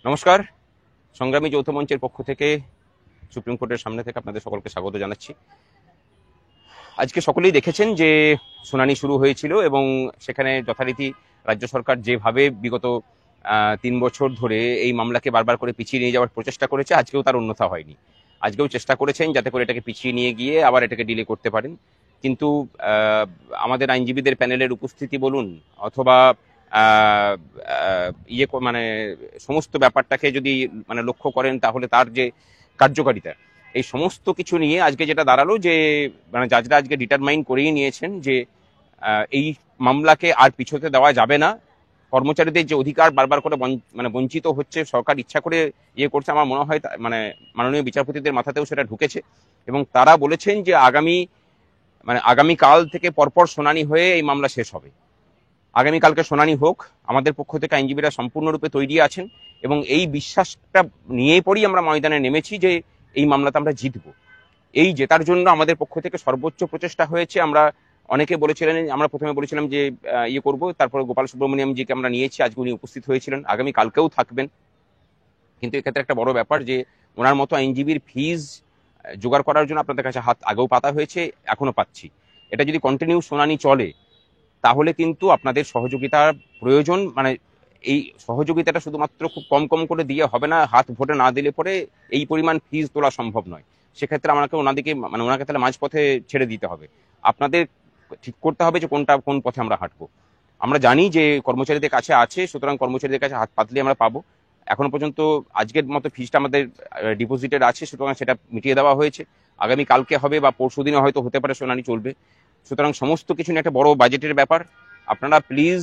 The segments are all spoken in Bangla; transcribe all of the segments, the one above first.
নমস্কার। সংগ্রামী যৌথ মঞ্চের পক্ষ থেকে সুপ্রিম কোর্টের সামনে থেকে আপনাদের সকলকে স্বাগত জানাচ্ছি। আজকে সকলেই দেখেছেন যে শুনানি শুরু হয়েছিল এবং সেখানে যথারীতি রাজ্য সরকার যেভাবে বিগত 3 বছর ধরে এই মামলাকে বারবার করে পিছিয়ে নিয়ে যাওয়ার প্রচেষ্টা করেছে, আজকেও তার অন্যথা হয়নি। আজকেও চেষ্টা করেছেন যাতে করে এটাকে পিছিয়ে নিয়ে গিয়ে আবার এটাকে ডিলে করতে পারেন, কিন্তু আমাদের আইনজীবীদের প্যানেলের উপস্থিতি বলুন অথবা মানে সমস্ত ব্যাপারটাকে যদি মানে লক্ষ্য করেন তাহলে তার যে কার্যকারিতা, এই সমস্ত কিছু নিয়ে আজকে যেটা দাঁড়ালো যে মানে জাজরা আজকে ডিটারমাইন করেই নিয়েছেন যে এই মামলাকে আর পিছোতে দেওয়া যাবে না। কর্মচারীদের যে অধিকার বারবার করে মানে বঞ্চিত হচ্ছে, সরকার ইচ্ছা করে করছে, আমার মনে হয় মানে মাননীয় বিচারপতিদের মাথাতেও সেটা ঢুকেছে এবং তারা বলেছেন যে আগামীকাল থেকে পরপর শুনানি হয়ে এই মামলা শেষ হবে। আগামীকালকে শুনানি হোক, আমাদের পক্ষ থেকে আইনজীবীরা সম্পূর্ণরূপে তৈরি আছেন এবং এই বিশ্বাসটা নিয়ে পরেই আমরা ময়দানে নেমেছি যে এই মামলাতে আমরা জিতব। এই জেতার জন্য আমাদের পক্ষ থেকে সর্বোচ্চ প্রচেষ্টা হয়েছে। আমরা অনেকে বলেছিলেন, আমরা প্রথমে বলেছিলাম যে করব, তারপরে গোপাল সুব্রমণিয়ামজিকে আমরা নিয়েছি, আজকে উনি উপস্থিত হয়েছিলেন, আগামীকালকেও থাকবেন। কিন্তু এক্ষেত্রে একটা বড় ব্যাপার যে ওনার মতো আইনজীবীর ফিজ জোগাড় করার জন্য আপনাদের কাছে হাত আগেও পাতা হয়েছে, এখনো পাচ্ছি। এটা যদি কন্টিনিউ শুনানি চলে তাহলে কিন্তু আপনাদের সহযোগিতার প্রয়োজন। মানে এই সহযোগিতাটা শুধুমাত্র খুব কম কম করে দিয়ে হবে না, হাত ভোটে না দিলে পরে এই পরিমাণ ফিজ তোলা সম্ভব নয়। সেক্ষেত্রে আমাকে ওনাকে তাহলে মাঝপথে ছেড়ে দিতে হবে। আপনাদের ঠিক করতে হবে যে কোন পথে আমরা হাঁটবো। আমরা জানি যে কর্মচারীদের কাছে আছে, সুতরাং কর্মচারীদের কাছে হাত পাতলে আমরা পাবো। এখনো পর্যন্ত আজকের মতো ফিজটা আমাদের ডিপোজিটেড আছে, সুতরাং সেটা মিটিয়ে দেওয়া হয়েছে। আগামী কালকে হবে বা পরশু দিনে হয়তো হতে পারে শুনানি চলবে। সুতরাং সমস্ত কিছু নিয়ে একটা বড় বাজেটের ব্যাপার। আপনারা প্লিজ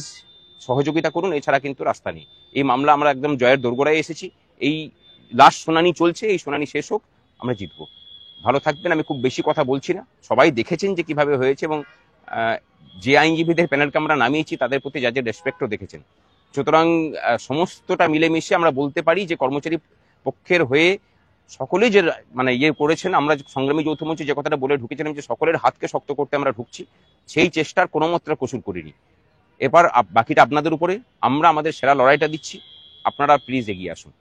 সহযোগিতা করুন, এছাড়া কিন্তু রাস্তা নেই। এই মামলা আমরা একদম জয়ের দোরগোড়ায় এসেছি। এই লাস্ট শুনানি চলছে, এই শুনানি শেষ হোক, আমরা জিতবো। ভালো থাকবেন। আমি খুব বেশি কথা বলছি না, সবাই দেখেছেন যে কিভাবে হয়েছে এবং যে আইনজীবীদের প্যানেলকে আমরা নামিয়েছি তাদের প্রতি যাদের রেসপেক্টও দেখেছেন। সুতরাং সমস্তটা মিলেমিশে আমরা বলতে পারি যে কর্মচারী পক্ষের হয়ে সকলেই যে মানে করেছেন। আমরা সংগ্রামী যৌথ মঞ্চে যে কথাটা বলে ঢুকেছিলাম যে সকলের হাতকে শক্ত করতে আমরা ঢুকছি, সেই চেষ্টার কোনো মাত্রা কসুর করিনি। এবার বাকিটা আপনাদের উপরে। আমরা আমাদের সেরা লড়াইটা দিচ্ছি, আপনারা প্লিজ এগিয়ে আসুন।